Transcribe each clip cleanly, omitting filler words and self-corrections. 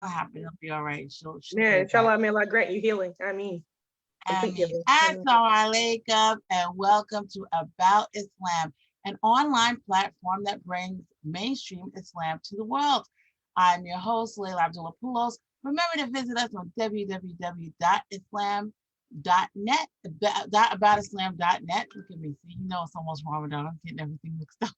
happen. It'll be all right. She'll Yeah, get back. inshallah, may Allah grant you healing. I mean, I complete mean, healing. assalamu alaikum and welcome to About Islam, an online platform that brings mainstream Islam to the world. I'm your host, Layla Abdullah-Poulos. Remember to visit us on www.islam.net, aboutislam.net. Look at me, see, you know it's almost Ramadan. I'm getting everything mixed up.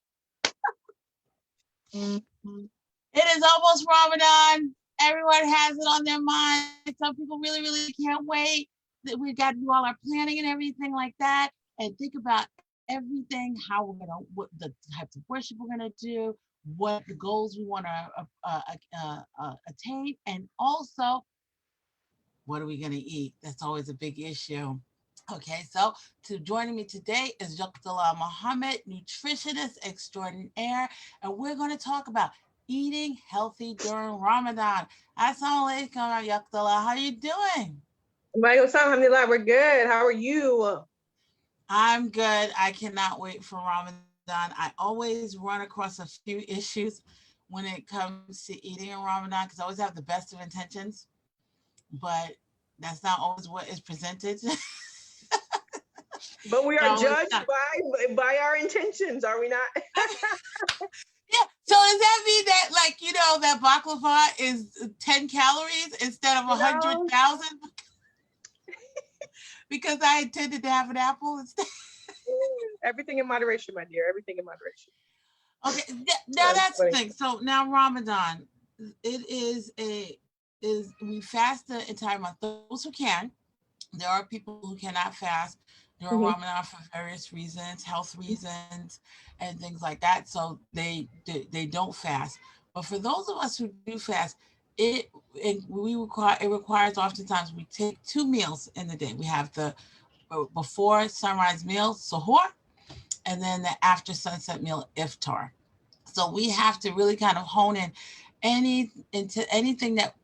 It is almost Ramadan. Everyone has it on their mind. Some people really, really can't wait. That we got to do all our planning and everything like that, and think about everything, how we're gonna, what the types of worship we're gonna do, what the goals we want to attain, and also what are we gonna eat. That's always a big issue. Okay, so to joining me today is YaQatullah Muhammad, nutritionist extraordinaire, and we're going to talk about eating healthy during Ramadan. Assalamu alaikum, YaQatullah. How are you doing? Alhamdulillah, we're good. How are you? I'm good. I cannot wait for Ramadan. I always run across a few issues when it comes to eating in Ramadan because I always have the best of intentions, but that's not always what is presented. But we are So judged by our intentions, are we not? yeah. So does that mean that, like, that baklava is 10 calories instead of 100,000 because I intended to have an apple instead? Everything in moderation, my dear. Everything in moderation. Okay. Now that's the thing. So now Ramadan, it is we fast the entire month. Those who can. There are people who cannot fast during Ramadan for various reasons, health reasons, and things like that. So they don't fast. But for those of us who do fast, it requires oftentimes we take 2 meals in the day. We have the before sunrise meal, Suhoor, and then the after sunset meal, Iftar. So we have to really kind of hone in into anything that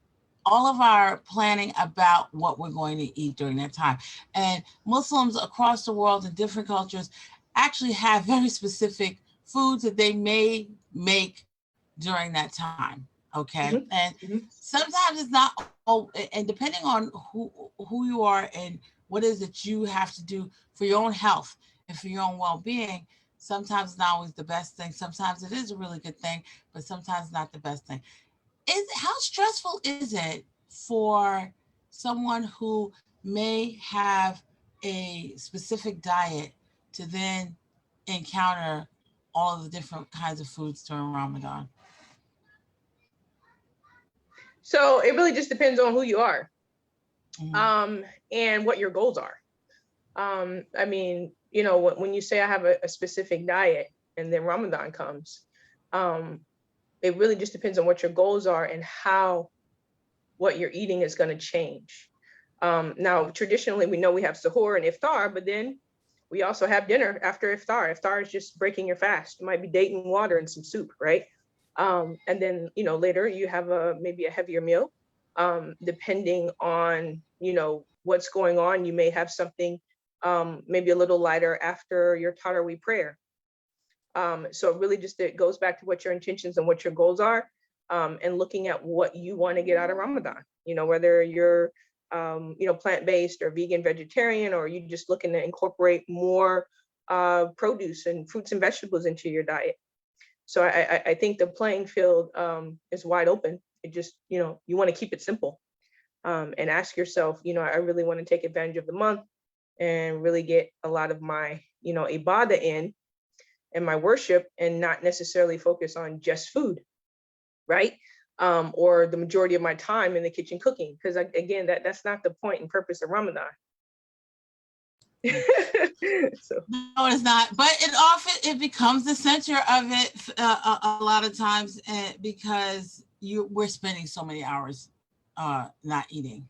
all of our planning about what we're going to eat during that time. And Muslims across the world in different cultures actually have very specific foods that they may make during that time. Okay. And sometimes it's not, and depending on who you are and what is it you have to do for your own health and for your own well-being, sometimes it's not always the best thing. Sometimes it is a really good thing, but sometimes not the best thing. How stressful is it for someone who may have a specific diet to then encounter all of the different kinds of foods during Ramadan? So it really just depends on who you are, and what your goals are. I mean, when you say I have a specific diet and then Ramadan comes, it really just depends on what your goals are and how what you're eating is going to change. Now, traditionally, we know we have Suhoor and Iftar, but then we also have dinner after Iftar. Iftar is just breaking your fast. It might be dating water and some soup, right? And then, later you have maybe a heavier meal. Depending on, what's going on, you may have something maybe a little lighter after your Taraweeh prayer. So it really just, it goes back to what your intentions and what your goals are, and looking at what you want to get out of Ramadan, whether you're, plant-based or vegan, vegetarian, or you just looking to incorporate more produce and fruits and vegetables into your diet. So I think the playing field is wide open. It just, you want to keep it simple, and ask yourself, I really want to take advantage of the month and really get a lot of my, ibadah in and my worship, and not necessarily focus on just food, right? Or the majority of my time in the kitchen cooking, because again, that's not the point and purpose of Ramadan. So. No, it's not. But it becomes the center of it a lot of times, because we're spending so many hours not eating.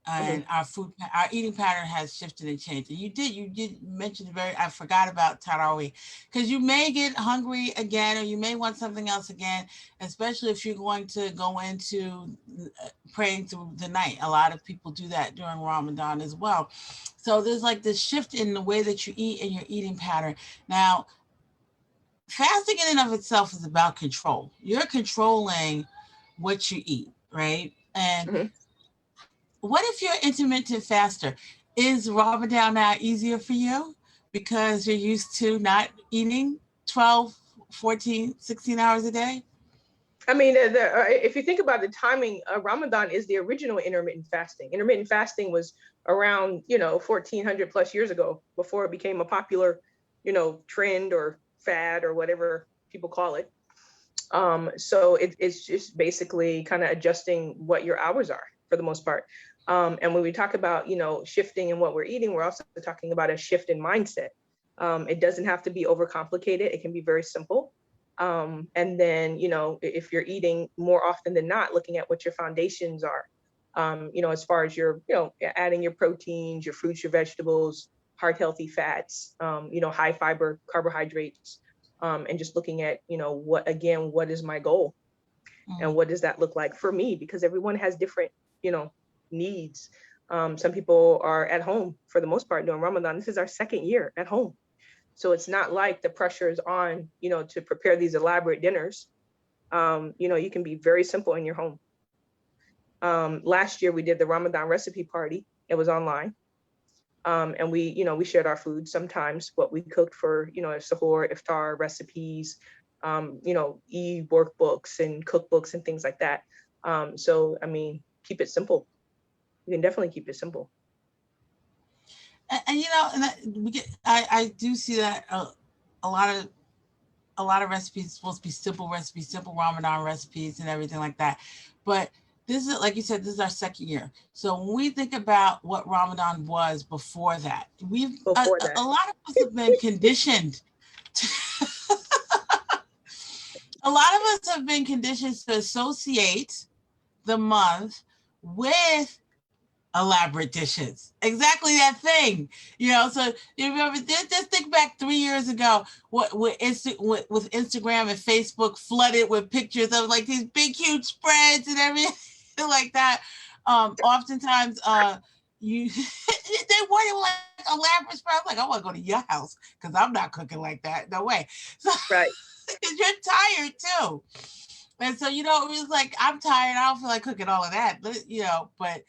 And our eating pattern has shifted and changed. And you did mention I forgot about Taraweeh, because you may get hungry again, or you may want something else again, especially if you're going to go into praying through the night. A lot of people do that during Ramadan as well. So there's like this shift in the way that you eat and your eating pattern. Now, fasting in and of itself is about control. You're controlling what you eat, right? And Mhm. what if you're intermittent faster? Is Ramadan now easier for you because you're used to not eating 12, 14, 16 hours a day? I mean, if you think about the timing, Ramadan is the original intermittent fasting. Intermittent fasting was around, 1400 plus years ago, before it became a popular, trend or fad or whatever people call it. So it's just basically kind of adjusting what your hours are for the most part. And when we talk about, shifting in what we're eating, we're also talking about a shift in mindset. It doesn't have to be overcomplicated. It can be very simple. And then, if you're eating more often than not, looking at what your foundations are, as far as your, adding your proteins, your fruits, your vegetables, heart healthy fats, high fiber carbohydrates, and just looking at, what is my goal and Mm. what does that look like for me? Because everyone has different, needs. Some people are at home for the most part during Ramadan. This is our second year at home. So it's not like the pressure is on, to prepare these elaborate dinners. You can be very simple in your home. Last year we did the Ramadan recipe party. It was online. And we shared our food, sometimes what we cooked for, Suhoor, Iftar recipes, workbooks and cookbooks and things like that. So, I mean, keep it simple. You can definitely keep it simple. And and I do see that a lot of a lot of recipes supposed to be simple recipes, simple Ramadan recipes, and everything like that. But this is, like you said, this is our second year. So when we think about what Ramadan was before that, we've Before a that. lot of us have been conditioned. To, a lot of us have been conditioned to associate the month with elaborate dishes. Exactly that thing. So you remember, just think back 3 years ago, with Instagram and Facebook flooded with pictures of like these big, huge spreads and everything like that. Oftentimes, you they weren't like elaborate spreads. Like, I want to go to your house because I'm not cooking like that. No way. So Right. you're tired too. And so, it was like, I'm tired. I don't feel like cooking all of that. But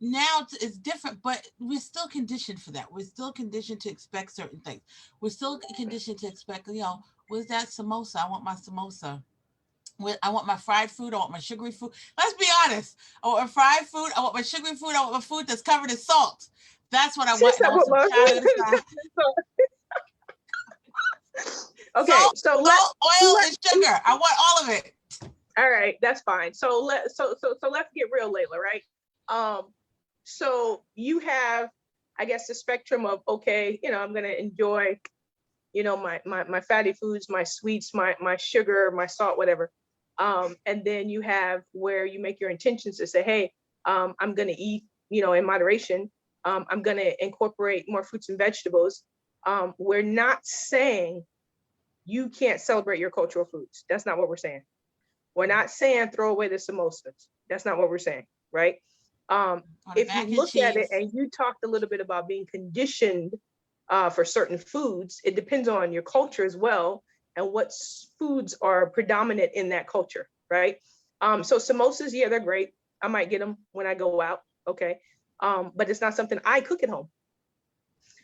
now it's different, but we're still conditioned for that. We're still conditioned to expect certain things. We're still conditioned to expect, where's that samosa? I want my samosa. I want my fried food. I want my sugary food. Let's be honest. I want my fried food. I want my sugary food. I want my food that's covered in salt. That's what I want. Since And I that want what some chowder style. Okay, Salt, salt, oil, let and sugar. I want all of it. all right, that's fine. So let's get real, Layla, right? Um, so you have, I guess, the spectrum of, okay, I'm gonna enjoy, my fatty foods, my sweets, my sugar, my salt, whatever. And then you have where you make your intentions to say, hey, I'm gonna eat, in moderation. I'm gonna incorporate more fruits and vegetables. We're not saying you can't celebrate your cultural foods. That's not what we're saying. We're not saying throw away the samosas. That's not what we're saying, right? Or the If you mac and look at it, cheese. and you talked a little bit about being conditioned for certain foods, it depends on your culture as well and what foods are predominant in that culture, right? So samosas, yeah, they're great. I might get them when I go out, okay? But it's not something I cook at home.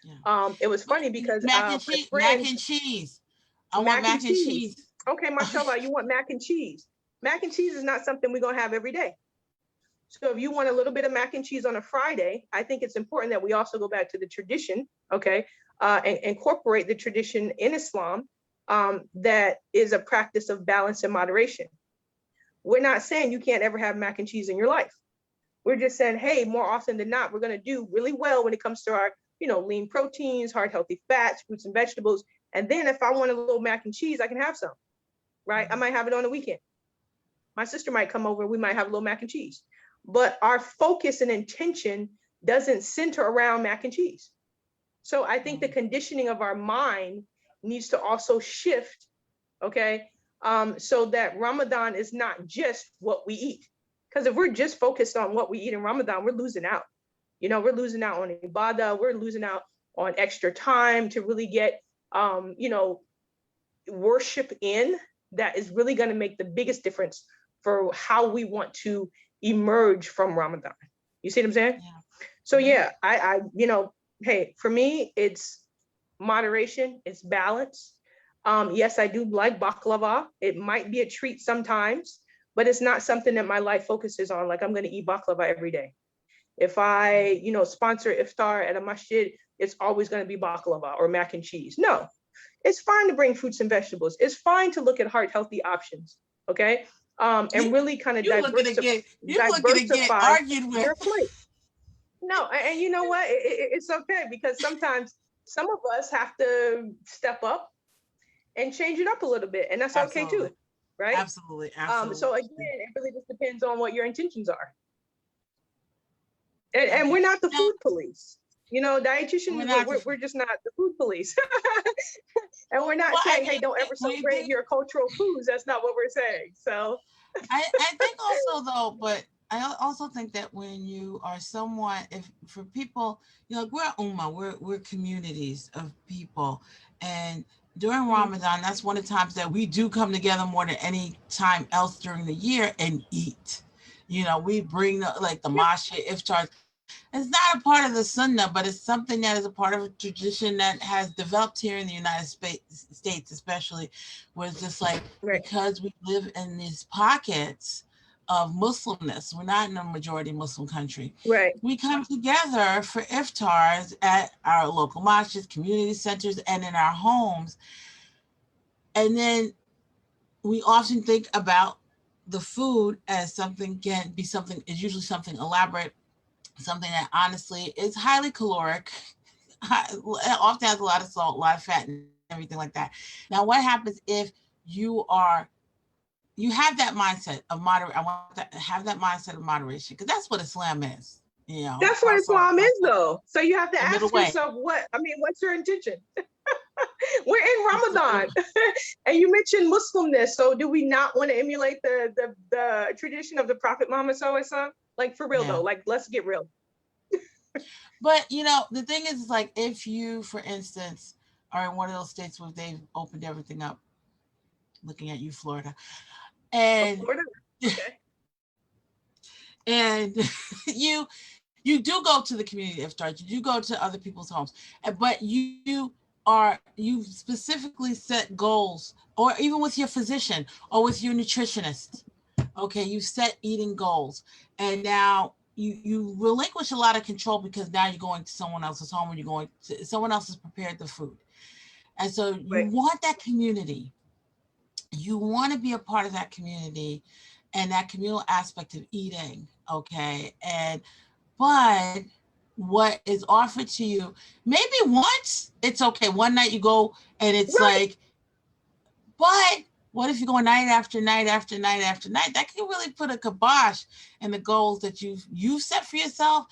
Yeah. It was But funny because mac and my cheese. Mac friend, and cheese. I want mac and mac and cheese. cheese. Okay, mashallah, you want mac and cheese. Mac and cheese is not something we're gonna have every day. So if you want a little bit of mac and cheese on a Friday, I think it's important that we also go back to the tradition, okay, and incorporate the tradition in Islam, that is a practice of balance and moderation. We're not saying you can't ever have mac and cheese in your life. We're just saying, hey, more often than not, we're going to do really well when it comes to our, lean proteins, heart healthy fats, fruits and vegetables. And then if I want a little mac and cheese, I can have some, right? I might have it on the weekend. My sister might come over, we might have a little mac and cheese. But our focus and intention doesn't center around mac and cheese. So I think the conditioning of our mind needs to also shift, okay? So that Ramadan is not just what we eat. Because if we're just focused on what we eat in Ramadan, we're losing out. We're losing out on ibadah, we're losing out on extra time to really get, worship in, that is really going to make the biggest difference for how we want to emerge from Ramadan. You see what I'm saying? Yeah. So yeah, I hey, for me, it's moderation, it's balance. Yes, I do like baklava. It might be a treat sometimes, but it's not something that my life focuses on. Like I'm going to eat baklava every day. If I, sponsor iftar at a masjid, it's always going to be baklava or mac and cheese. No, it's fine to bring fruits and vegetables. It's fine to look at heart healthy options. Okay. And really kind of diversify argued with. your plate. No, and you know what? It's okay, because sometimes some of us have to step up and change it up a little bit, and that's okay too, right? Absolutely. So again, it really just depends on what your intentions are. And we're not the food police. Dietitians, we're just not the food police. And we're not saying, hey, don't ever celebrate your cultural foods. That's not what we're saying. So I think also though, but I also think that when you are someone, if for people, we're ummah, we're communities of people, and during Ramadan, that's one of the times that we do come together more than any time else during the year and eat. We bring the masjid iftar. It's not a part of the sunnah, but it's something that is a part of a tradition that has developed here in the United States, especially, where it's just like, right. because we live in these pockets of Muslimness, we're not in a majority Muslim country. Right. We come together for iftars at our local masjids, community centers, and in our homes. And then we often think about the food as something is usually something elaborate, something that honestly is highly caloric, often has a lot of salt, a lot of fat, and everything like that. Now, what happens if you have that mindset of moderate? I want to have that mindset of moderation, because that's what Islam is. That's what Islam is, though. So you have to ask yourself, what's your intention? We're in Ramadan, and you mentioned Muslimness. So do we not want to emulate the tradition of the Prophet Muhammad sallallahu alaihi wasallam? Like, for real though, like, let's get real. But the thing is, like, if you, for instance, are in one of those states where they've opened everything up, looking at you, Florida, and Florida? Okay. And you do go to the community iftars, you do go to other people's homes, but you specifically set goals, or even with your physician or with your nutritionist. Okay, you set eating goals, and now you relinquish a lot of control, because now you're going to someone else's home, and someone else has prepared the food, and so you want that community. You want to be a part of that community and that communal aspect of eating, okay? But what is offered to you, maybe once, it's okay. One night you go and it's like, but what if you go night after night after night after night? That can really put a kibosh in the goals that you've set for yourself,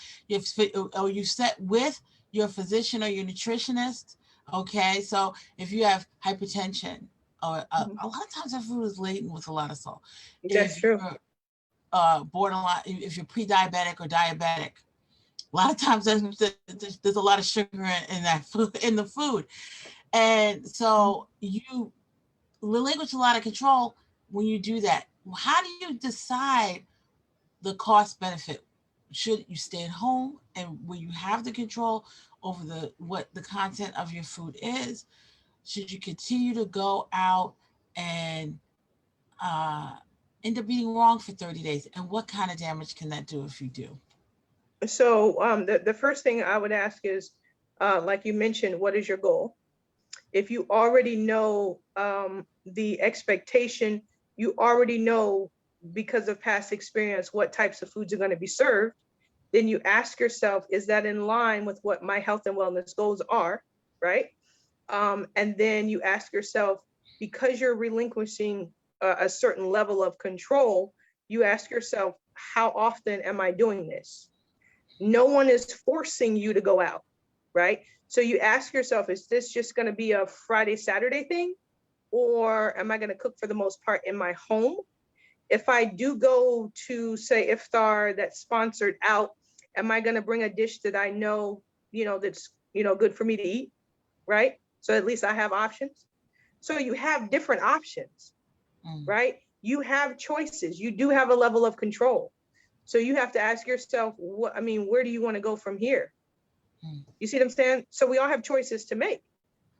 or you set with your physician or your nutritionist, okay? So if you have hypertension, or a lot of times that food is laden with a lot of salt. That's true. Borderline, if you're pre-diabetic or diabetic, a lot of times there's a lot of sugar in that food, in the food, and so you relinquish a lot of control when you do that. How do you decide the cost benefit? Should you stay at home and where you have the control over what the content of your food is? Should you continue to go out and end up being wrong for 30 days? And what kind of damage can that do if you do? So the first thing I would ask is, like you mentioned, what is your goal? If you already know the expectation, you already know, because of past experience, what types of foods are going to be served, then you ask yourself, is that in line with what my health and wellness goals are, right? And then you ask yourself, because you're relinquishing a certain level of control, you ask yourself, how often am I doing this? No one is forcing you to go out, right? So you ask yourself, is this just going to be a Friday, Saturday thing? Or am I going to cook for the most part in my home? If I do go to, say, iftar that's sponsored out, am I going to bring a dish that I know, that's, good for me to eat, right? So at least I have options. So you have different options, right? You have choices. You do have a level of control. So you have to ask yourself, where do you want to go from here? You see what I'm saying? So we all have choices to make.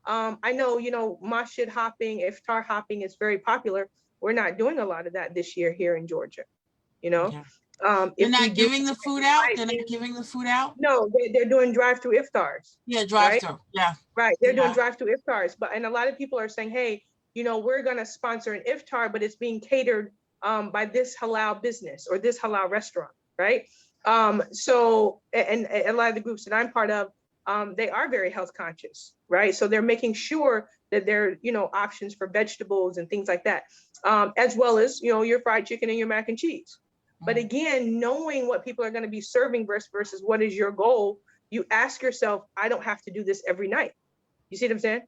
I know, masjid hopping, iftar hopping is very popular. We're not doing a lot of that this year here in Georgia. Okay. They're If we not do, giving the food out. They're not giving the food out. no, they're doing drive-through iftars. Yeah, Right? drive-through. Yeah. Right. They're doing Yeah. drive-through iftars. And a lot of people are saying, hey, we're going to sponsor an iftar, but it's being catered by this halal business or this halal restaurant. Right. So, and a lot of the groups that I'm part of, they are very health conscious. Right. So they're making sure that there are, options for vegetables and things like that, as well as, your fried chicken and your mac and cheese. But again, knowing what people are going to be serving versus what is your goal, you ask yourself, I don't have to do this every night. You see what I'm saying?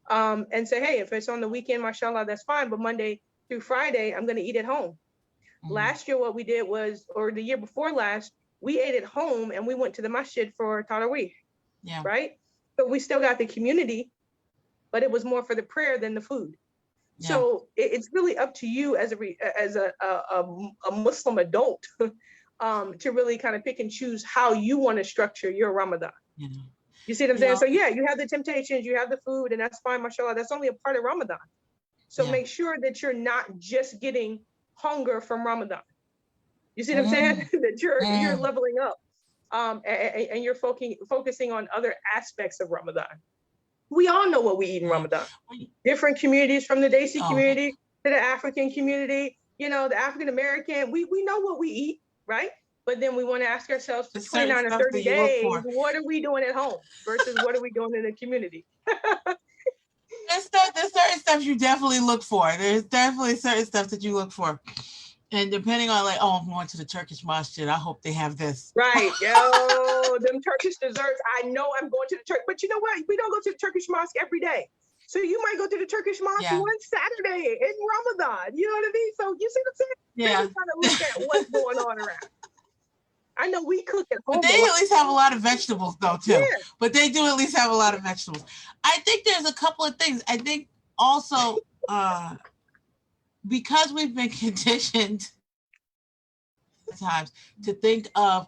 And say, hey, if it's on the weekend, mashallah, that's fine. But Monday through Friday, I'm going to eat at home. Last year, what we did was, or the year before last, we ate at home and we went to the masjid for Taraweeh. Yeah. Right? So we still got the community, but it was more for the prayer than the food. Yeah. So it's really up to you as a Muslim adult to really kind of pick and choose how you want to structure your Ramadan. Yeah. You see what I'm saying? So yeah, you have the temptations, you have the food, and that's fine, mashallah. That's only a part of Ramadan. So make sure that you're not just getting hunger from Ramadan. You see what I'm saying? That you're leveling up, and you're focusing on other aspects of Ramadan. We all know what we eat in Ramadan. Different communities, from the Desi community to the African community, the African American, we know what we eat, right? But then we want to ask ourselves, for 29 or 30 days, what are we doing at home versus what are we doing in the community? There's certain stuff you definitely look for. There's definitely certain stuff that you look for. And depending on I'm going to the Turkish masjid, I hope they have this. Right. Yo, them Turkish desserts. I know I'm going to the church, but you know what? We don't go to the Turkish mosque every day. So you might go to the Turkish mosque one Saturday in Ramadan. You know what I mean? So you see what I'm saying? Yeah. Trying to look at what's going on around. I know we cook at home. But they at least have a lot of vegetables though too. Yeah. But they do at least have a lot of vegetables. I think there's a couple of things. I think also because we've been conditioned times to think of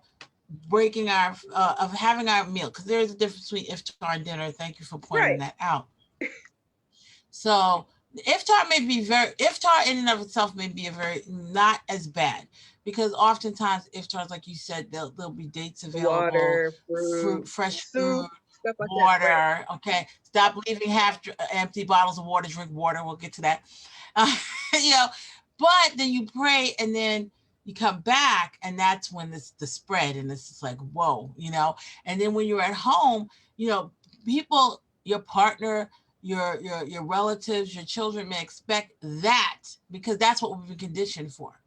breaking our of having our meal, because there is a difference between iftar and dinner. Thank you for pointing that out. So iftar in and of itself may be not as bad, because oftentimes iftars, like you said, there'll be dates available, water, fruit, fresh fruit, stuff like water. That, right? Okay, stop leaving half empty bottles of water. Drink water. We'll get to that. But then you pray, and then you come back, and that's when the spread, and it's just like, whoa, And then when you're at home, people, your partner, your relatives, your children may expect that, because that's what we've been conditioned for.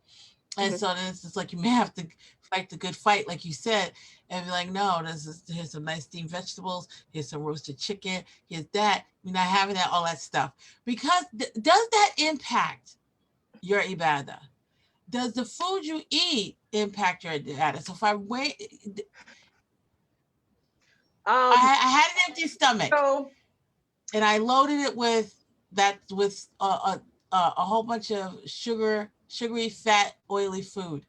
And so then it's just like, you may have to fight the good fight, like you said, and be like, no, here's some nice steamed vegetables, here's some roasted chicken, here's that. You're not having that, all that stuff. Because does that impact your ibadah? Does the food you eat impact your ibadah? So if I wait, I had an empty stomach, and I loaded it with a whole bunch of sugary, fat, oily food.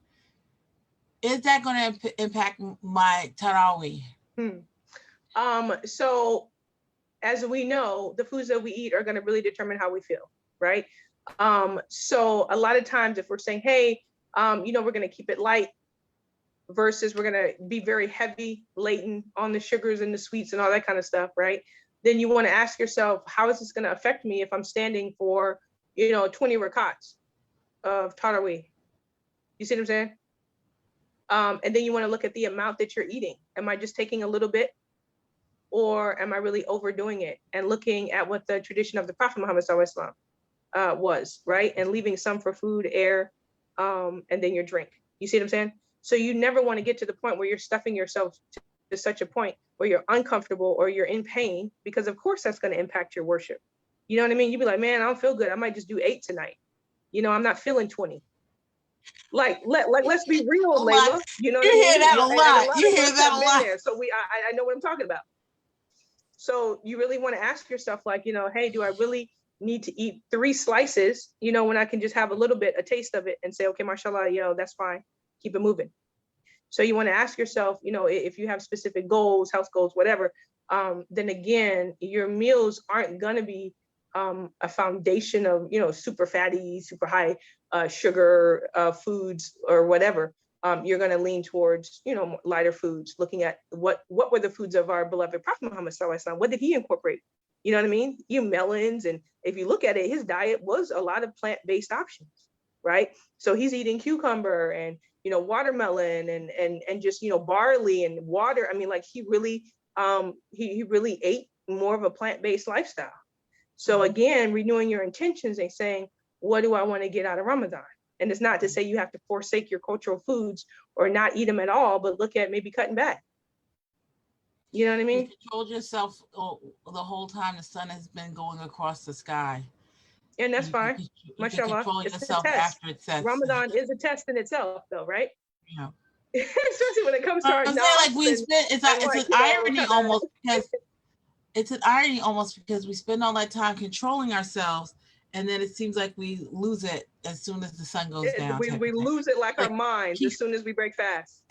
Is that going to impact my tarawih? So as we know, the foods that we eat are going to really determine how we feel, right? So a lot of times if we're saying, hey, we're going to keep it light versus we're going to be very heavy, latent on the sugars and the sweets and all that kind of stuff, right? Then you want to ask yourself, how is this going to affect me if I'm standing for, 20 rakats of tarawih? You see what I'm saying? And then you want to look at the amount that you're eating. Am I just taking a little bit, or am I really overdoing it? And looking at what the tradition of the Prophet Muhammad was, right? And leaving some for food, air, and then your drink. You see what I'm saying? So you never want to get to the point where you're stuffing yourself to such a point where you're uncomfortable or you're in pain, because of course that's going to impact your worship. You know what I mean? You'd be like, man, I don't feel good. I might just do 8 tonight. I'm not feeling 20. Let's be real, Layla. You know what I mean? Hear that a lot. You hear that a lot. There, so I know what I'm talking about. So you really want to ask yourself, hey, do I really need to eat 3 slices, when I can just have a little bit, a taste of it, and say, okay, mashallah, that's fine. Keep it moving. So you want to ask yourself, you know, if you have specific goals, health goals, whatever, then again, your meals aren't going to be a foundation of, you know, super fatty, super high sugar foods or whatever. You're going to lean towards, you know, lighter foods, looking at what were the foods of our beloved Prophet Muhammad sallallahu alaihi wasallam. What did he incorporate? You know what I mean? You melons, and if you look at it, his diet was a lot of plant-based options, right? So he's eating cucumber and, you know, watermelon and just, you know, barley and water. I mean, like he really he really ate more of a plant-based lifestyle. So again, renewing your intentions and saying, what do I want to get out of Ramadan? And it's not to say you have to forsake your cultural foods or not eat them at all, but look at maybe cutting back. You know what I mean? You controlled yourself the whole time the sun has been going across the sky. And that's fine. You can Mashallah. control It's a yourself test. after it sets. Ramadan is a test in itself, though, right? Yeah. Especially when it comes to our I'm saying, like, we spend, it's an irony almost, because it's an irony almost because we spend all that time controlling ourselves, and then it seems like we lose it as soon as the sun goes down. We lose it like our minds as soon as we break fast,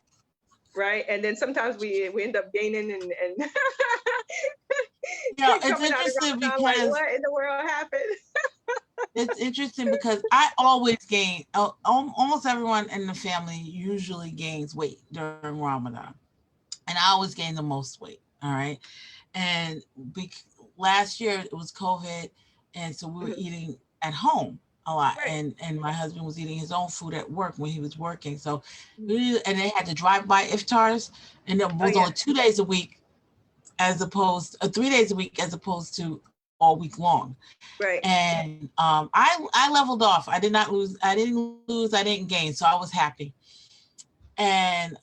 right? And then sometimes we end up gaining and yeah, it's interesting because like, what in the world happened? It's interesting because I always gain. Almost everyone in the family usually gains weight during Ramadan, and I always gain the most weight. All right, and last year it was COVID, and so we were eating at home a lot, and my husband was eating his own food at work when he was working. So, and they had to drive by iftars, and it was only 2 days a week, as opposed 3 days a week, as opposed to all week long. Right. And I leveled off. I did not lose. I didn't gain. So I was happy. And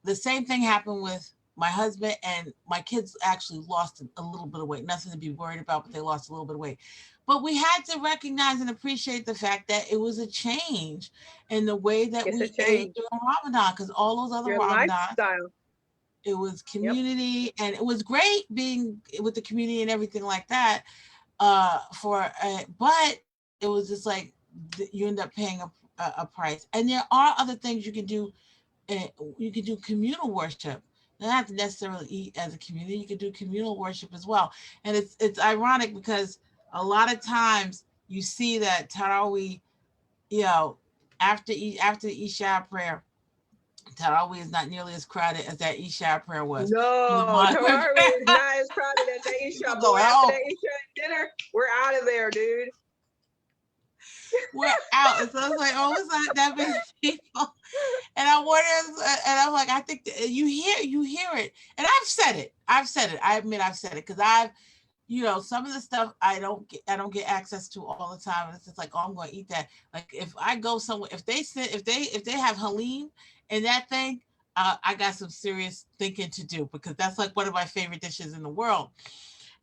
the same thing happened with my husband, and my kids actually lost a little bit of weight. Nothing to be worried about, but they lost a little bit of weight. But we had to recognize and appreciate the fact that it was a change in the way that we ate during Ramadan, because all those other Ramadans, it was community, and it was great being with the community and everything like that. But it was just like you end up paying a price. And there are other things you can do. You can do communal worship. You don't have to necessarily eat as a community. You can do communal worship as well. And it's ironic because a lot of times you see that Tarawih, you know, after the Isha prayer, Tarawih is not nearly as crowded as that Isha prayer was. No, Tarawih is not as crowded as that Isha. Boy, after that Isha dinner, we're out of there, dude. We're out. And so I was like, oh, it's not that many people. And I wonder, and I'm like, I think you hear it. And I've said it. I admit I've said it, because I've, you know, some of the stuff I don't get access to all the time. And it's just like, oh, I'm going to eat that. Like if I go somewhere, if they have Halim in that thing, I got some serious thinking to do, because that's like one of my favorite dishes in the world.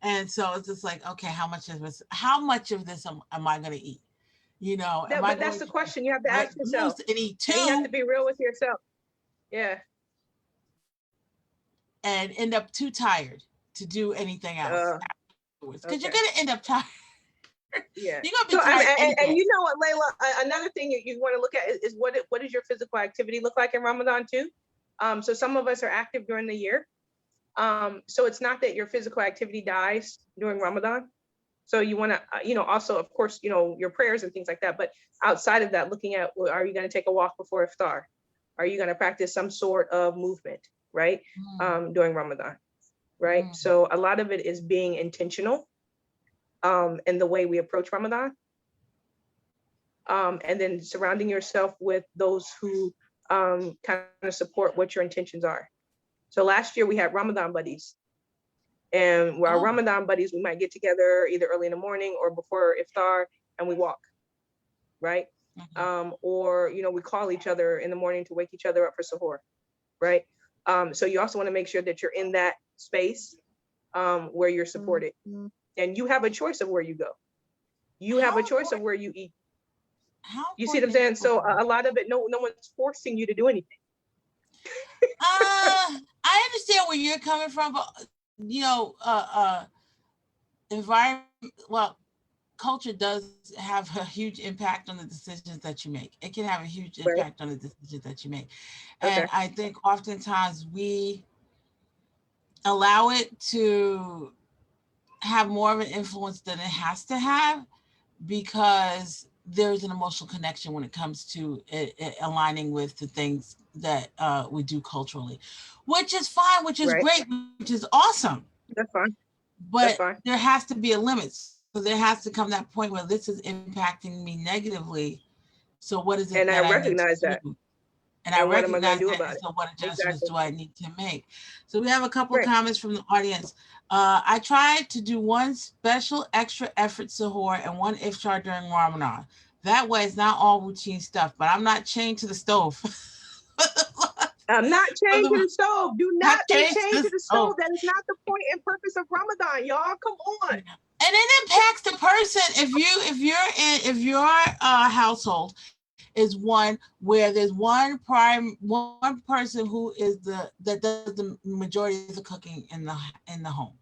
And so it's just like, okay, how much of this am I going to eat? You know, but that's the question you have to ask yourself. And eat two, and you have to be real with yourself. Yeah. And end up too tired to do anything else afterwards, because you're gonna end up tired. Yeah. You're gonna be tired. And you know what, Layla? Another thing you want to look at is what does your physical activity look like in Ramadan too? So some of us are active during the year. So it's not that your physical activity dies during Ramadan. So you want to, you know, also, of course, you know, your prayers and things like that. But outside of that, looking at, well, are you going to take a walk before Iftar? Are you going to practice some sort of movement, right? During Ramadan, right? So a lot of it is being intentional in the way we approach Ramadan. And then surrounding yourself with those who kind of support what your intentions are. So last year we had Ramadan buddies. And our Ramadan buddies, we might get together either early in the morning or before Iftar, and we walk, right? Or, you know, we call each other in the morning to wake each other up for Suhoor, right? So you also want to make sure that you're in that space where you're supported. And you have a choice of where you go. You have a choice of where you eat. You see what I'm saying? So a lot of it, no one's forcing you to do anything. I understand where you're coming from, but you know, environment. Well, culture does have a huge impact on the decisions that you make. It can have a huge Right. impact on the decisions that you make. And Okay. I think oftentimes we allow it to have more of an influence than it has to have, because there's an emotional connection when it comes to it aligning with the things that we do culturally, which is fine, which is Right. great, which is awesome. That's fine. But That's fine. there has to be a limit. So there has to come that point where this is impacting me negatively. So what is it that And I I need to recognize do? that. And I And what am I recognize going to do that. And about it? so, what adjustments Exactly. do I need to make? So, we have a couple of Right. comments from the audience. I tried to do one special extra effort suhoor and one iftar during Ramadan. That way, it's not all routine stuff, but I'm not chained to the stove. I'm not For chained to the, the stove. Do not not be chained to chained the to the stove. stove. That is not the point and purpose of Ramadan, y'all. Come on. And it impacts the person. If your household is one where there's one person who is that does the majority of the cooking in the home,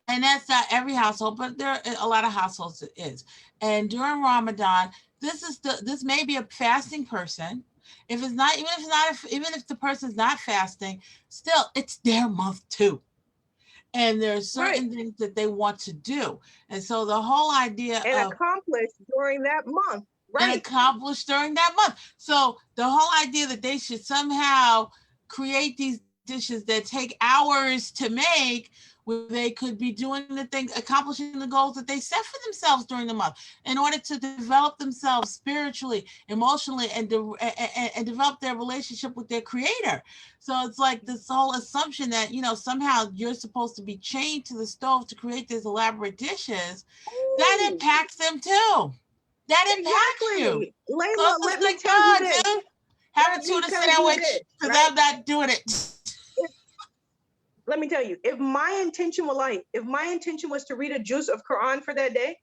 and that's not every household, but there are a lot of households it is. And during Ramadan, this may be a fasting person. If it's not, even if the person's not fasting, still it's their month too, and there's Right. certain things that they want to do. And so the whole idea And of accomplish during that month. and Right. accomplished during that month. So the whole idea that they should somehow create these dishes that take hours to make, where they could be doing the things, accomplishing the goals that they set for themselves during the month, in order to develop themselves spiritually, emotionally, and develop their relationship with their creator. So it's like this whole assumption that, somehow you're supposed to be chained to the stove to create these elaborate dishes, that Ooh, impacts them too. That impacts you. exactly. So Layla, it's just let me like, tell you God, this. dude, have a Let me tuna tell you sandwich this, because right? I'm not doing it. If, let me tell you, if my intention was to read a juz of Quran for that day,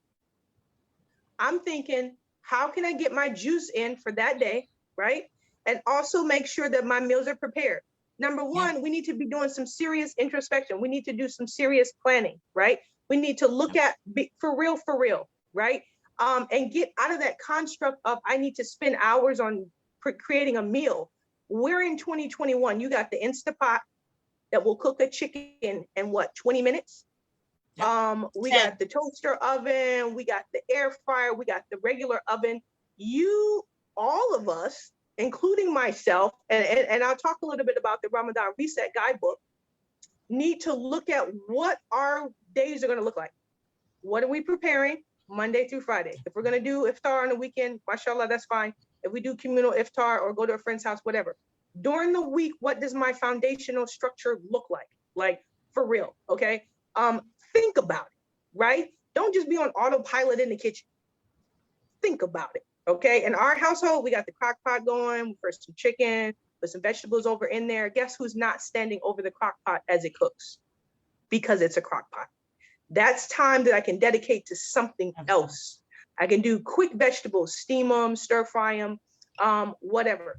I'm thinking, how can I get my juice in for that day, right? And also make sure that my meals are prepared. Number Yeah. one, we need to be doing some serious introspection. We need to do some serious planning, right? We need to look at for real, right? And get out of that construct of I need to spend hours on creating a meal. We're in 2021. You got the Instapot that will cook a chicken in what, 20 minutes? Yep. We got 10. the toaster oven, we got the air fryer, we got the regular oven. You, all of us, including myself, and I'll talk a little bit about the Ramadan Reset Guidebook, need to look at what our days are going to look like. What are we preparing Monday through Friday? If we're going to do iftar on the weekend, mashallah, that's fine. If we do communal iftar or go to a friend's house, whatever. During the week, what does my foundational structure look like? Like, for real, okay? Think about it, right? Don't just be on autopilot in the kitchen. Think about it, okay? In our household, we got the crock pot going for some chicken, put some vegetables over in there. Guess who's not standing over the crock pot as it cooks? Because it's a crock pot. That's time that I can dedicate to something else. I can do quick vegetables, steam them, stir fry them, whatever,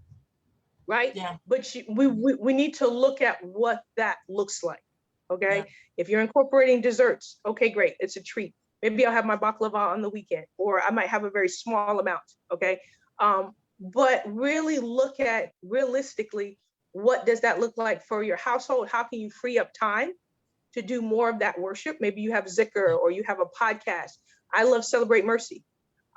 right? Yeah. But we need to look at what that looks like, okay? Yeah. If you're incorporating desserts, okay, great, it's a treat. Maybe I'll have my baklava on the weekend, or I might have a very small amount, okay? But really look at realistically, what does that look like for your household? How can you free up time to do more of that worship? Maybe you have zikr or you have a podcast. I love Celebrate Mercy.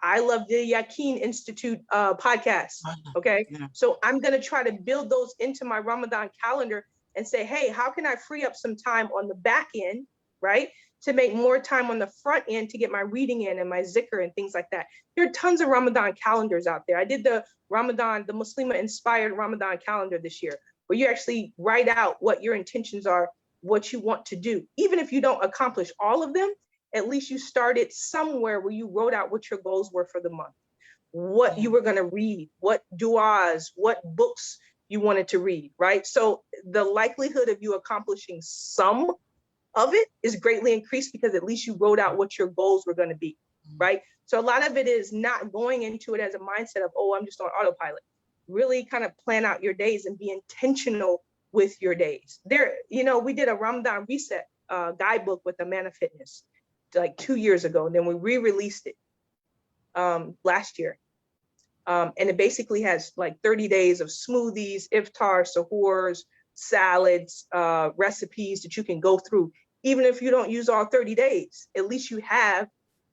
I love the Yaqeen Institute podcast. Okay. Yeah. So I'm going to try to build those into my Ramadan calendar and say, hey, how can I free up some time on the back end, right? To make more time on the front end to get my reading in and my zikr and things like that. There are tons of Ramadan calendars out there. I did the Muslima inspired Ramadan calendar this year, where you actually write out what your intentions are, what you want to do. Even if you don't accomplish all of them, at least you started somewhere where you wrote out what your goals were for the month, what you were going to read, what du'as, what books you wanted to read, right? So the likelihood of you accomplishing some of it is greatly increased because at least you wrote out what your goals were going to be, right? So a lot of it is not going into it as a mindset of, oh, I'm just on autopilot. Really kind of plan out your days and be intentional with your days. We did a Ramadan Reset guidebook with the Man of Fitness. like 2 years ago, and then we re-released it last year. And it basically has like 30 days of smoothies, iftar, suhoors, salads, recipes that you can go through. Even if you don't use all 30 days, at least you have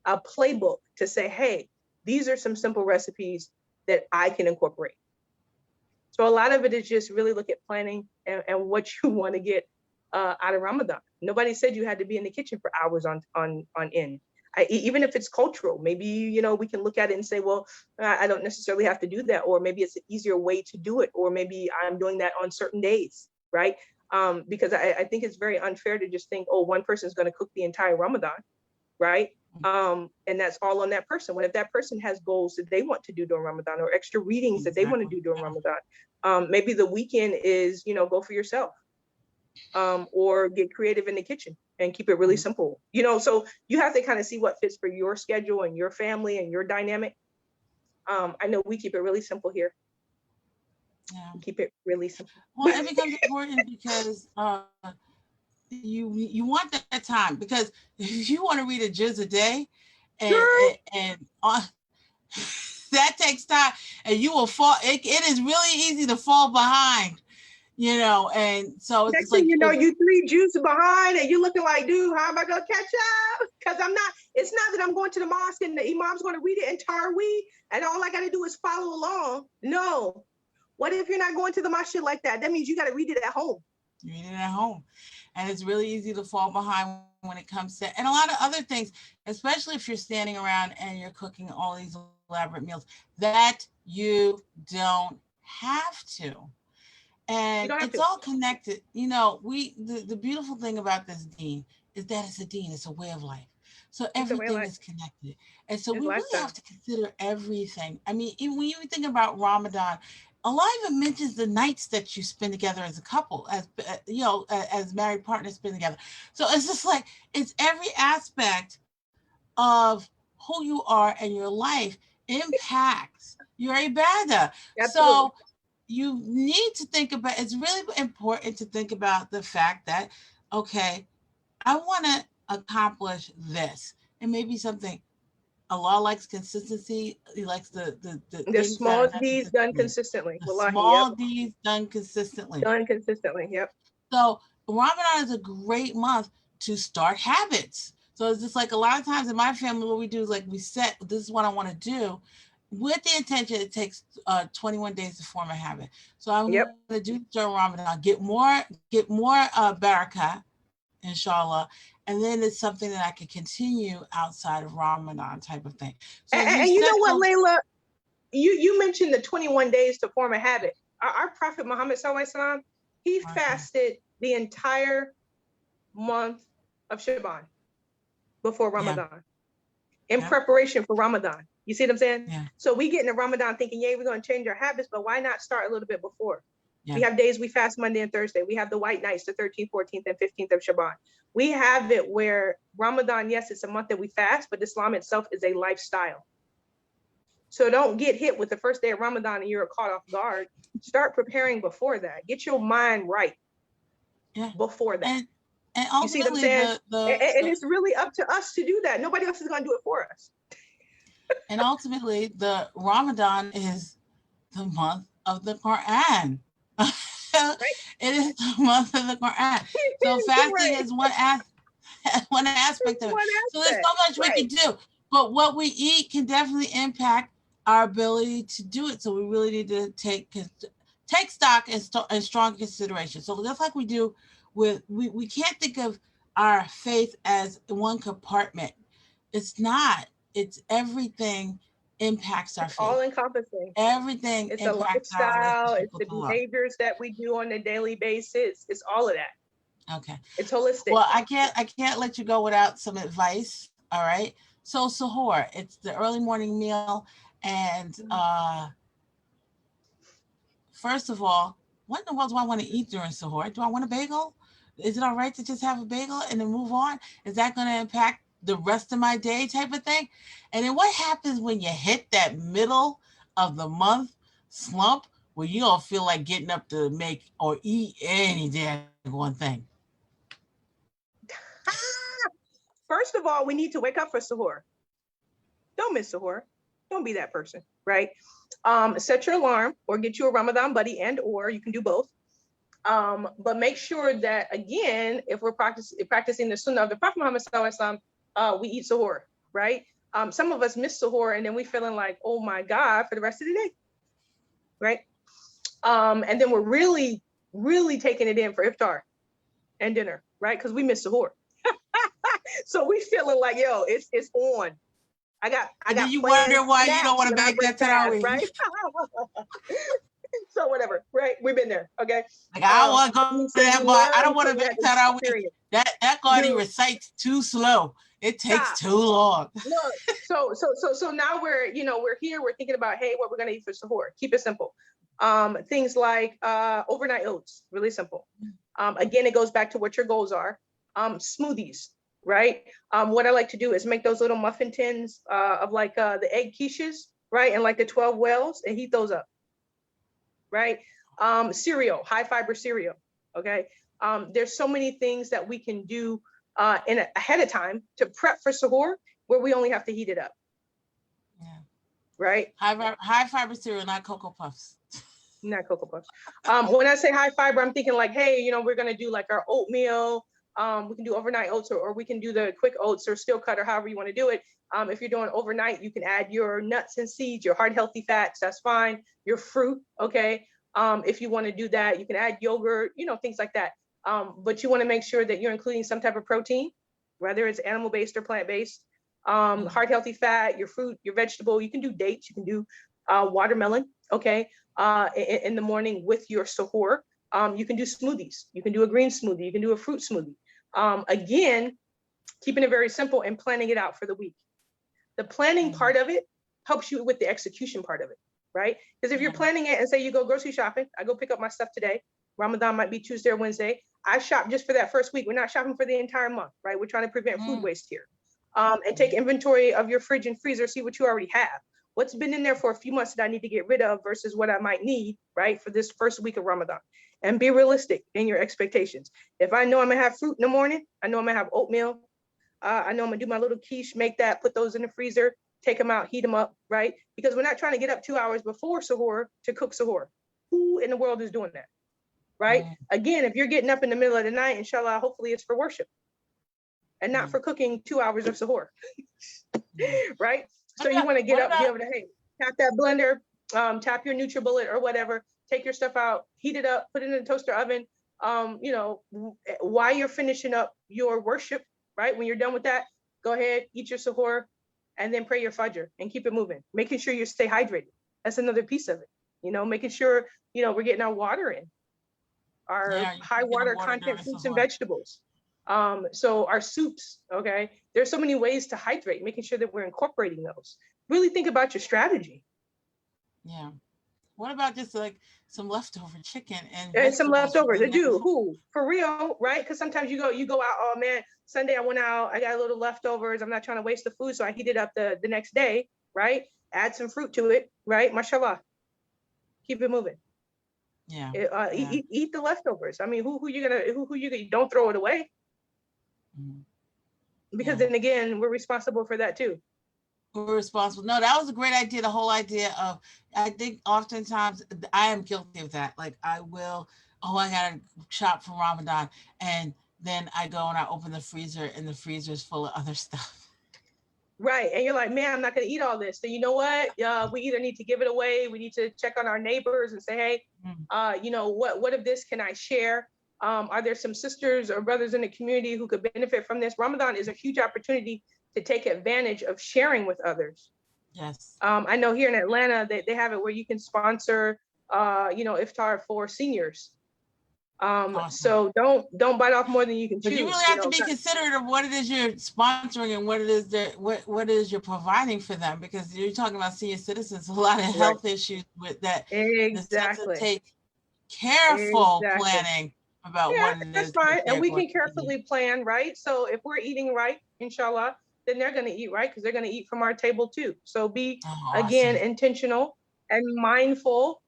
a playbook to say, hey, these are some simple recipes that I can incorporate. So a lot of it is just really look at planning and what you want to get out of Ramadan. Nobody said you had to be in the kitchen for hours on end. Even if it's cultural, maybe, you know, we can look at it and say, well, I don't necessarily have to do that, or maybe it's an easier way to do it, or maybe I'm doing that on certain days, right? Because I think it's very unfair to just think, oh, one person is going to cook the entire Ramadan, right? And that's all on that person. What if that person has goals that they want to do during Ramadan, or extra readings that they want to do during Ramadan? Maybe the weekend is, you know, go for yourself, or get creative in the kitchen and keep it really simple. You know, so you have to kind of see what fits for your schedule and your family and your dynamic. I know we keep it really simple here. Yeah. Keep it really simple. Well, it becomes important because you want that time, because if you want to read a juz a day, and that takes time, and you will fall. It is really easy to fall behind, you know. And so it's Next like, thing you know, you 3 juices behind, and you're looking like, dude, how am I gonna catch up? Because I'm not. It's not that I'm going to the mosque and the imam's going to read it entire week, and all I got to do is follow along. No. What if you're not going to the masjid like that? That means you got to read it at home. You read it at home. And it's really easy to fall behind when it comes to, and a lot of other things, especially if you're standing around and you're cooking all these elaborate meals that you don't have to. And it's all connected. You know, the beautiful thing about this deen is that it's a deen, it's a way of life. So everything is connected. And so we really have to consider everything. I mean, even when you think about Ramadan, Allah even mentions the nights that you spend together as a couple, as you know, as married partners spend together. So it's just like, it's every aspect of who you are and your life impacts your ibadah. So you need to think about, it's really important to think about the fact that, okay, I want to accomplish this. It may be something. Allah likes consistency. He likes the small deeds done consistently. The small deeds done consistently. Done consistently, yep. So Ramadan is a great month to start habits. So it's just like a lot of times in my family, what we do is like we set, this is what I want to do, with the intention it takes 21 days to form a habit. So I'm going to do during Ramadan, get more barakah, inshallah, and then it's something that I can continue outside of Ramadan type of thing. So and you know what, Layla, you mentioned the 21 days to form a habit. Our Prophet Muhammad sallallahu alaihi wasallam, he fasted the entire month of Shaban before Ramadan, in preparation for Ramadan. You see what I'm saying? Yeah. So we get into Ramadan thinking, yeah, we're going to change our habits, but why not start a little bit before? Yeah. We have days we fast Monday and Thursday. We have the white nights, the 13th, 14th, and 15th of Shaban. We have it where Ramadan, yes, it's a month that we fast, but Islam itself is a lifestyle. So don't get hit with the first day of Ramadan and you're caught off guard. Start preparing before that. Get your mind right before that. And you see what I'm saying? And it's really up to us to do that. Nobody else is going to do it for us. And ultimately, the Ramadan is the month of the Qur'an. It is the month of the Qur'an. So fasting is one aspect of it. So there's so much we can do. But what we eat can definitely impact our ability to do it. So we really need to take stock and strong consideration. So just like we do with, we can't think of our faith as one compartment. It's not. It's everything impacts our faith. All encompassing. Everything. It's a lifestyle. It's the behaviors that we do on a daily basis. It's all of that. Okay. It's holistic. Well, I can't let you go without some advice. All right. So Suhoor, it's the early morning meal. And first of all, what in the world do I want to eat during Suhoor? Do I want a bagel? Is it all right to just have a bagel and then move on? Is that going to impact the rest of my day type of thing? And then what happens when you hit that middle of the month slump where you don't feel like getting up to make or eat any damn one thing? First of all, we need to wake up for Suhoor. Don't miss Suhoor. Don't be that person, right? Set your alarm or get you a Ramadan buddy, and or you can do both. But make sure that, again, if we're practicing the sunnah of the Prophet Muhammad sallallahu alaihi wasallam, we eat Suhoor, right? Some of us miss Suhoor and then we feeling like, oh my God, for the rest of the day, right? And then we're really, really taking it in for Iftar and dinner, right? Because we miss Suhoor. So we feeling like, yo, it's on. I got you wonder why you don't want to make that tarawih, right? So whatever, right? We've been there, okay? Like, I want to go to that, but I don't want to make tarawih. That Gaudi recites too slow. It takes too long. Look, so now we're here. We're thinking about, hey, what we're gonna eat for Suhoor. Keep it simple. Things like overnight oats, really simple. Again, it goes back to what your goals are. Smoothies, right? What I like to do is make those little muffin tins of like the egg quiches, right? And like the 12 whales, and heat those up, right? Cereal, high fiber cereal, okay? There's so many things that we can do ahead of time to prep for Suhoor, where we only have to heat it up. Yeah. Right? High fiber cereal, not Cocoa Puffs. Not Cocoa Puffs. When I say high fiber, I'm thinking like, hey, we're gonna do like our oatmeal. We can do overnight oats, or we can do the quick oats or steel cut, or however you want to do it. If you're doing overnight, you can add your nuts and seeds, your heart healthy fats, that's fine. Your fruit, okay. If you want to do that, you can add yogurt, things like that. But you want to make sure that you're including some type of protein, whether it's animal-based or plant-based. Heart healthy fat, your fruit, your vegetable. You can do dates, you can do watermelon, okay, in the morning with your Suhoor. You can do smoothies. You can do a green smoothie. You can do a fruit smoothie. Again, keeping it very simple and planning it out for the week. The planning part of it helps you with the execution part of it, right? Because if you're planning it and say you go grocery shopping, I go pick up my stuff today. Ramadan might be Tuesday or Wednesday. I shop just for that first week. We're not shopping for the entire month, right? We're trying to prevent food waste here. And take inventory of your fridge and freezer, see what you already have. What's been in there for a few months that I need to get rid of versus what I might need, right, for this first week of Ramadan. And be realistic in your expectations. If I know I'm gonna have fruit in the morning, I know I'm gonna have oatmeal, I know I'm gonna do my little quiche, make that, put those in the freezer, take them out, heat them up, right? Because we're not trying to get up 2 hours before Suhoor to cook Suhoor. Who in the world is doing that, right? Again, if you're getting up in the middle of the night, inshallah, hopefully it's for worship and not for cooking 2 hours of Suhoor, right? So you want to get up, be able to, hey, tap that blender, tap your NutriBullet or whatever, take your stuff out, heat it up, put it in the toaster oven. While you're finishing up your worship, right? When you're done with that, go ahead, eat your Suhoor, and then pray your Fajr and keep it moving. Making sure you stay hydrated. That's another piece of it. Making sure, we're getting our water in, our high water content fruits and vegetables. So our soups, okay? There's so many ways to hydrate, making sure that we're incorporating those. Really think about your strategy. Yeah. What about just like some leftover chicken and some leftover to do? Who for real, right? Because sometimes you go out. Oh man, Sunday I went out. I got a little leftovers. I'm not trying to waste the food, so I heat it up the next day, right? Add some fruit to it, right? Mashallah. Keep it moving. Yeah. Eat the leftovers. I mean, who you gonna don't throw it away. Because then again, we're responsible for that too. We're responsible. No, that was a great idea. The whole idea of, I think oftentimes I am guilty of that. Like I gotta shop for Ramadan, and then I go and I open the freezer and the freezer is full of other stuff. Right, and you're like, man, I'm not gonna eat all this. So you know what? We either need to give it away. We need to check on our neighbors and say, hey, what of this can I share? Are there some sisters or brothers in the community who could benefit from this? Ramadan is a huge opportunity to take advantage of sharing with others. Yes. I know here in Atlanta they have it where you can sponsor, Iftar for seniors. Awesome. So don't bite off more than you can chew. But you really have to be considerate of what it is you're sponsoring and what it is that what it is you're providing for them, because you're talking about senior citizens, a lot of health issues with that. Exactly. Take careful planning about what it is. That's fine, and we can carefully plan, right? So if we're eating right, inshallah, then they're going to eat right, because they're going to eat from our table too. So be again intentional and mindful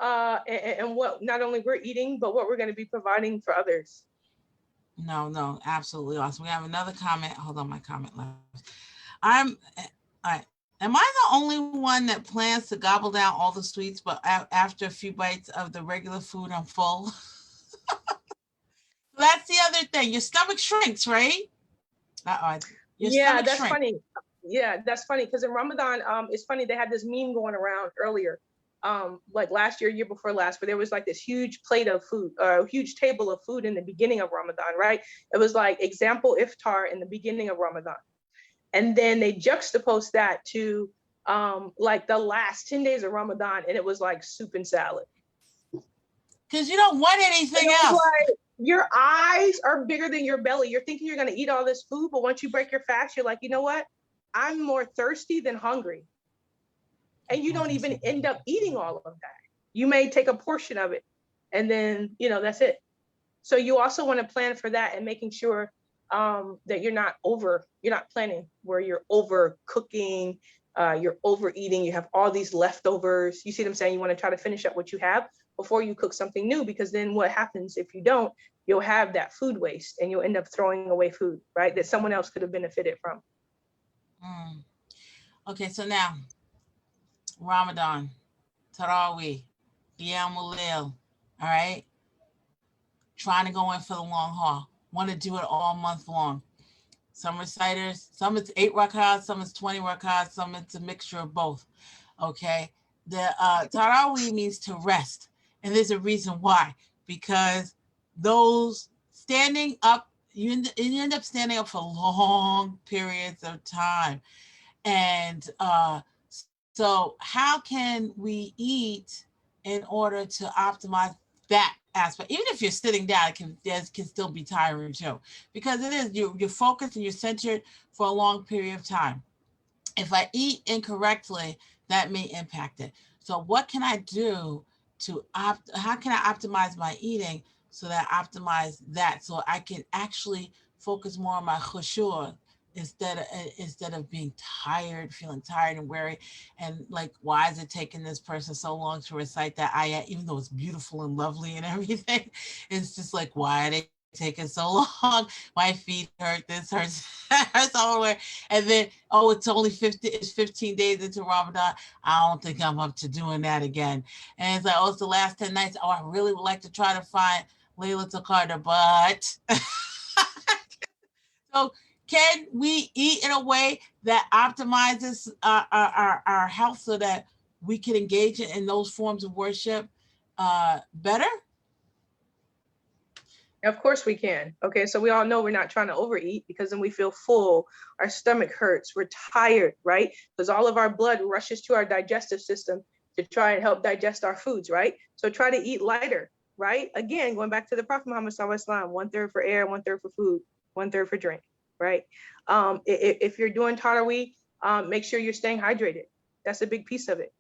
and what not only we're eating, but what we're going to be providing for others. No, absolutely awesome. We have another comment. Hold on, my comment left. I'm, all right. Am I the only one that plans to gobble down all the sweets, but after a few bites of the regular food, I'm full? That's the other thing. Your stomach shrinks, right? Uh-oh. Your Yeah, stomach that's shrinks. funny. Yeah, that's funny because in Ramadan, it's funny they had this meme going around earlier, like last year, year before last, where there was like this huge plate of food, a huge table of food in the beginning of Ramadan, right? It was like example iftar in the beginning of Ramadan, and then they juxtaposed that to like the last 10 days of Ramadan, and it was like soup and salad. Because you don't want And anything it was else. like your eyes are bigger than your belly. You're thinking you're going to eat all this food, but once you break your fast, you're like, you know what? I'm more thirsty than hungry. And you don't even end up eating all of that. You may take a portion of it and then, that's it. So you also want to plan for that and making sure that you're not planning where you're over cooking, you're overeating, you have all these leftovers. You see what I'm saying? You want to try to finish up what you have before you cook something new, because then what happens if you don't, you'll have that food waste and you'll end up throwing away food, right? That someone else could have benefited from. Mm. Okay, so now Ramadan, Taraweeh, Qiyamul Layl, all right? Trying to go in for the long haul. Want to do it all month long. Some reciters, some it's 8 rakats, some it's 20 rakats, some it's a mixture of both. Okay. The Taraweeh means to rest. And there's a reason why. Because those standing up, you end up standing up for long periods of time. And so how can we eat in order to optimize that aspect? Even if you're sitting down, it can still be tiring too, because it is you're focused and you're centered for a long period of time. If I eat incorrectly, that may impact it. So what can I do to how can I optimize my eating so that I optimize that so I can actually focus more on my khushu instead of being tired, feeling tired and weary, and like, why is it taking this person so long to recite that ayah, even though it's beautiful and lovely and everything? It's just like, why are they taking so long? My feet hurt, this hurts, hurts all over. And then, oh, it's 15 days into Ramadan. I don't think I'm up to doing that again. And it's like, oh, it's the last 10 nights. Oh, I really would like to try to find Layla Takada, but so can we eat in a way that optimizes our health so that we can engage in those forms of worship better? Of course we can. Okay, so we all know we're not trying to overeat because then we feel full, our stomach hurts, we're tired, right? Because all of our blood rushes to our digestive system to try and help digest our foods, right? So try to eat lighter, right? Again, going back to the Prophet Muhammad Sallallahu Alaihi Wasallam, 1/3 for air, 1/3 for food, 1/3 for drink, right? If you're doing Taraweeh, make sure you're staying hydrated. That's a big piece of it.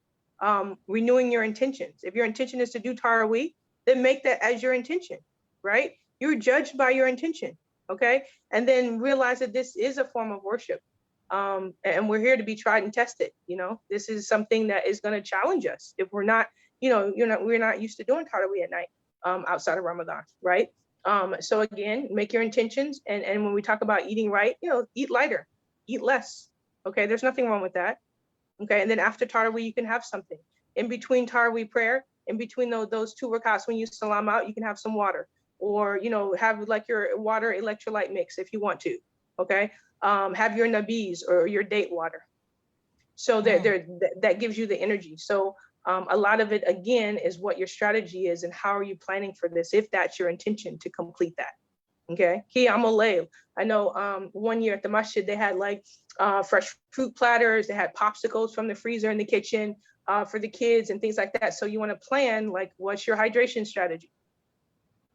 Renewing your intentions. If your intention is to do Taraweeh, then make that as your intention, right? You're judged by your intention, okay? And then realize that this is a form of worship. And we're here to be tried and tested. This is something that is going to challenge us if we're not, we're not used to doing Taraweeh at night outside of Ramadan, right? So again, make your intentions. And when we talk about eating right, eat lighter, eat less. Okay, there's nothing wrong with that. Okay, and then after Taraweeh, you can have something. In between Taraweeh prayer, in between those 2 rakats, when you salam out, you can have some water, or have like your water electrolyte mix if you want to. Okay, have your nabis or your date water. So that gives you the energy. So a lot of it again is what your strategy is and how are you planning for this if that's your intention to complete that. Okay, I know one year at the masjid they had like fresh fruit platters, they had popsicles from the freezer in the kitchen for the kids and things like that. So you want to plan like what's your hydration strategy,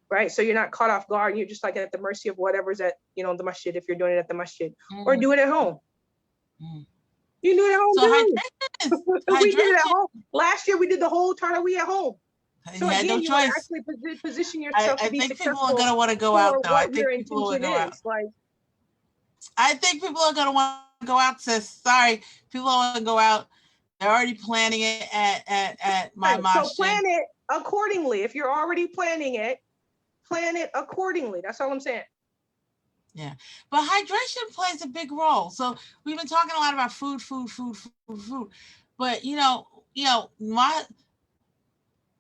right? So you're not caught off guard. You're just like at the mercy of whatever's at the masjid if you're doing it at the masjid, or do it at home. You can do it at home So too. We did it at hydration. home. Last year we did the whole Taraweeh at home. So You had no again, you want to choice. actually position yourself I to be think people are successful gonna want to go out for though. I what your think people will intention go out. is. Like, I think people are gonna want to go out, sis. Sorry, people want to go out. They're already planning it at my right. So masjid. plan it accordingly. If you're already planning it, plan it accordingly. That's all I'm saying. Yeah. But hydration plays a big role. So we've been talking a lot about food. But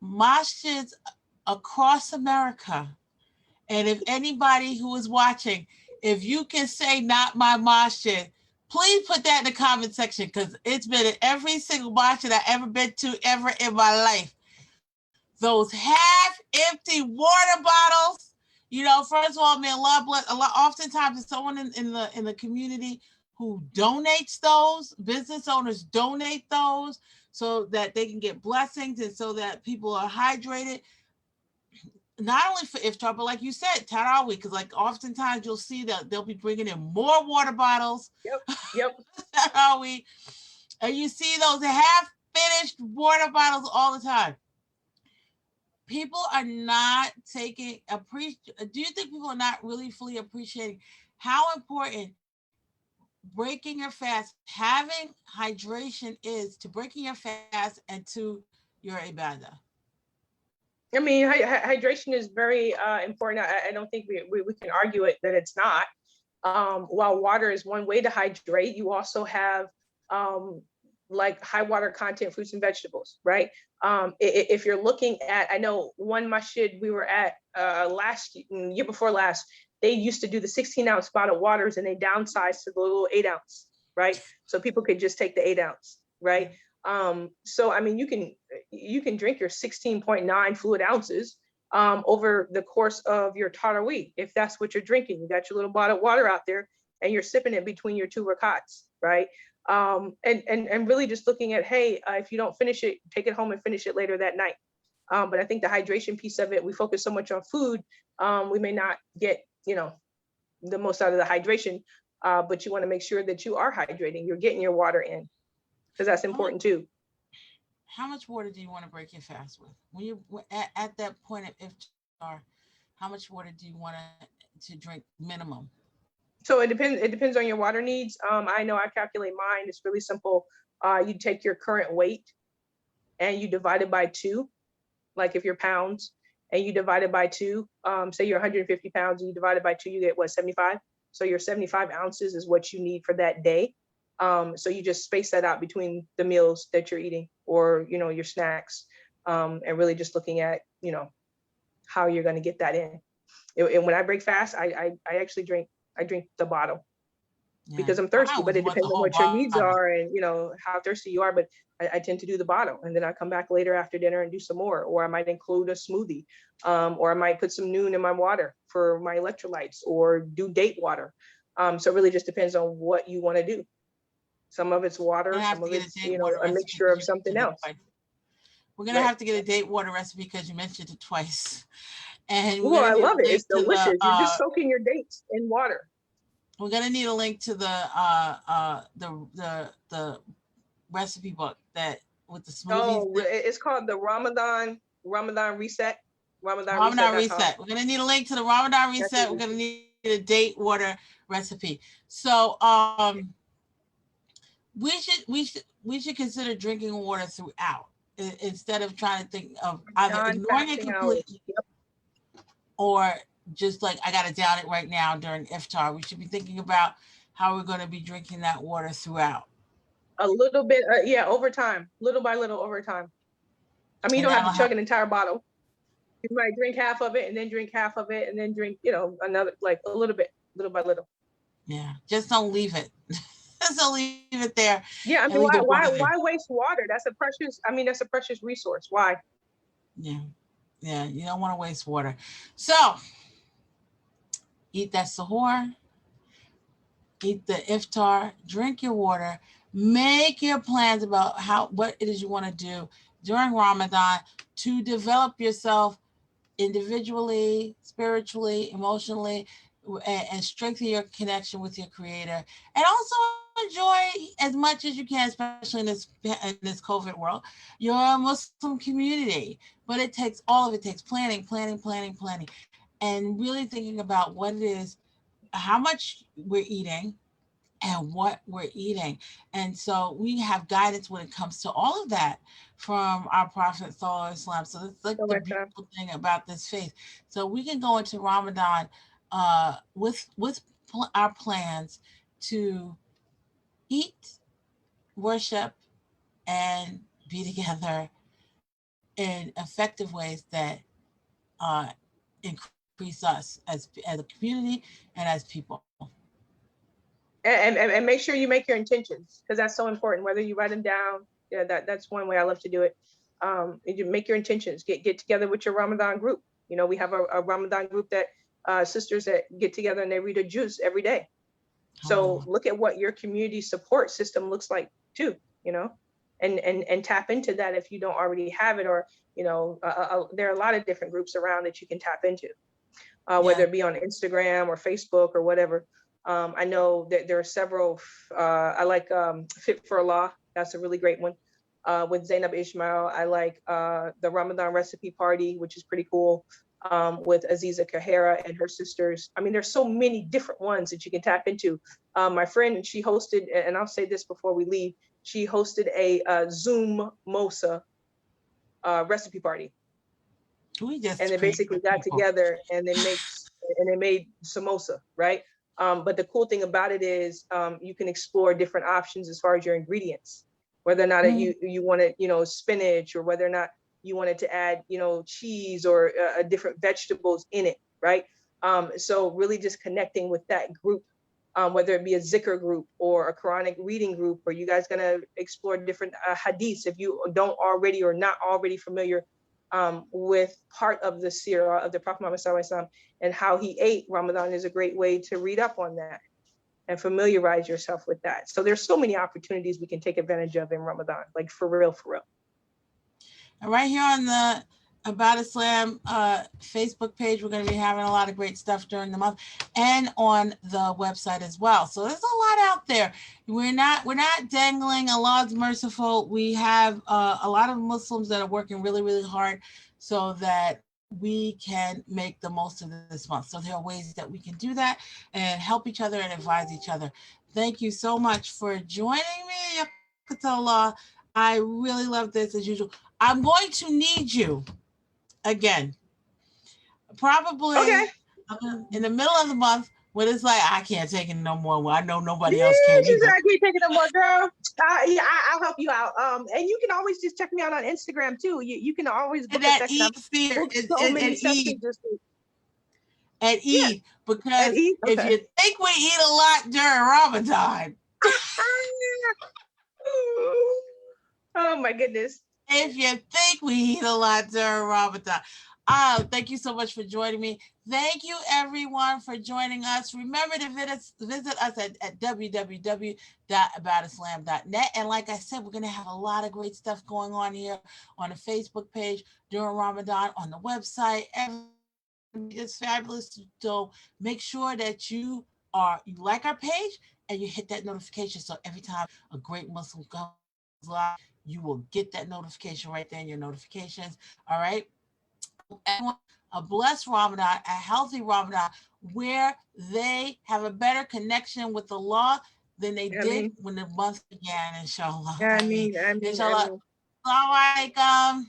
masjids across America. And if anybody who is watching, if you can say not my masjid, please put that in the comment section, because it's been in every single masjid I've ever been to ever in my life. Those half empty water bottles. First of all, man, love bless. Oftentimes, it's someone in the community who donates those. Business owners donate those so that they can get blessings and so that people are hydrated. Not only for iftar, but like you said, Tarawih, because like oftentimes you'll see that they'll be bringing in more water bottles. Yep. Tarawih, and you see those half finished water bottles all the time. People are not do you think people are not really fully appreciating how important breaking your fast, having hydration is to breaking your fast and to your ibadah? I mean, hydration is very important. I don't think we can argue it that it's not. While water is one way to hydrate, you also have like high water content fruits and vegetables, right? If you're looking at, I know one masjid we were at year before last, they used to do the 16-ounce bottle waters and they downsized to the little 8-ounce, right? So people could just take the 8-ounce, right? So I mean, you can drink your 16.9 fluid ounces over the course of your Tarawih, if that's what you're drinking. You got your little bottle of water out there and you're sipping it between your 2 rakats, right? And really just looking at, hey, if you don't finish it, take it home and finish it later that night. But I think the hydration piece of it, we focus so much on food, we may not get, the most out of the hydration, but you want to make sure that you are hydrating, you're getting your water in, because that's important too. How much water do you want to break your fast with? When you're at that point of iftar, how much water do you want to drink minimum? So it depends. It depends on your water needs. I know I calculate mine. It's really simple. You take your current weight and you divide it by 2, like if you're pounds, and you divide it by 2. Say you're 150 pounds and you divide it by 2, you get what, 75? So your 75 ounces is what you need for that day. So you just space that out between the meals that you're eating, or your snacks, and really just looking at how you're going to get that in. And when I break fast, I actually drink the bottle, because I'm thirsty, but it depends on what your needs are and how thirsty you are. But I tend to do the bottle, and then I come back later after dinner and do some more, or I might include a smoothie, or I might put some noon in my water for my electrolytes, or do date water. So it really just depends on what you want to do. Some of it's water, some of it's a mixture of something else. We're gonna have to get a date water recipe because you mentioned it twice. And well, I love it. It's delicious. You're just soaking your dates in water. We're gonna need a link to the recipe book that with the smoothies. Oh, it's called the Ramadan Reset. Ramadan Reset. We're gonna need a link to the Ramadan Reset. We're gonna need a date water recipe. So we should consider drinking water throughout, instead of trying to think of either ignoring it completely. Yep. Or just like, I got to down it right now during iftar. We should be thinking about how we're going to be drinking that water throughout. A little bit, over time, little by little over time. I mean, you don't have to chug an entire bottle. You might drink half of it and then drink half of it and then drink, another, like a little bit, little by little. Yeah, just don't leave it. Just don't leave it there. Yeah, I mean, why waste water? That's a precious resource. Why? Yeah, you don't want to waste water. So eat that suhoor, eat the iftar, drink your water, make your plans about what it is you want to do during Ramadan to develop yourself individually, spiritually, emotionally, and strengthen your connection with your creator. And also enjoy as much as you can, especially in this COVID world, your Muslim community. But it takes planning, and really thinking about what it is, how much we're eating, and what we're eating. And so we have guidance when it comes to all of that from our Prophet Sallallahu Alaihi Wasallam. So that's like the beautiful thing about this faith. So we can go into Ramadan with our plans to eat, worship, and be together in effective ways that increase us as a community and as people. And make sure you make your intentions, because that's so important, whether you write them down. Yeah, that's one way I love to do it. You make your intentions, get together with your Ramadan group. You know, we have a Ramadan group that sisters that get together and they read a juz every day. So look at what your community support system looks like too, you know, and tap into that if you don't already have it, or, you know, there are a lot of different groups around that you can tap into, whether it be on Instagram or Facebook or whatever. I know that there are several, I like Fit for Allah. That's a really great one. With Zainab Ismail. I like the Ramadan Recipe Party, which is pretty cool, with Aziza Kahera and her sisters. I mean, there's so many different ones that you can tap into. My friend, she hosted, and I'll say this before we leave, she hosted a Zoom Mosa recipe party. And they basically got together and they made samosa, right? But the cool thing about it is you can explore different options as far as your ingredients, whether or not you wanted, you know, spinach, or whether or not you wanted to add, you know, cheese or different vegetables in it, right? So really just connecting with that group, whether it be a zikr group or a Quranic reading group, or you guys gonna explore different hadiths if you don't already or not already familiar with part of the seerah of the Prophet Muhammad SAW and how he ate. Ramadan is a great way to read up on that and familiarize yourself with that. So there's so many opportunities we can take advantage of in Ramadan, like for real, for real. And right here on the About Islam Facebook page, we're going to be having a lot of great stuff during the month, and on the website as well. So there's a lot out there. We're not dangling. Allah's merciful. We have a lot of Muslims that are working really, really hard so that we can make the most of this month. So there are ways that we can do that and help each other and advise each other. Thank you so much for joining me, YaQatullah. I really love this as usual. I'm going to need you again, probably in the middle of the month when it's like, I can't take it no more. Well, I know nobody else can either. I can't take it no more, girl. Yeah, I'll help you out. And you can always just check me out on Instagram too. You can always book a section. At Eid, because if you think we eat a lot during Ramadan. Oh my goodness. If you think we eat a lot during Ramadan. Thank you so much for joining me. Thank you everyone for joining us. Remember to visit us at www.aboutislam.net. And like I said, we're going to have a lot of great stuff going on here on the Facebook page during Ramadan, on the website. It's fabulous. So make sure that you like our page and you hit that notification, so every time a great Muslim goes live, you will get that notification right there in your notifications. All right. Everyone, a blessed Ramadan, a healthy Ramadan, where they have a better connection with Allah than they did when the month began, inshallah. Inshallah. Assalamu alaikum.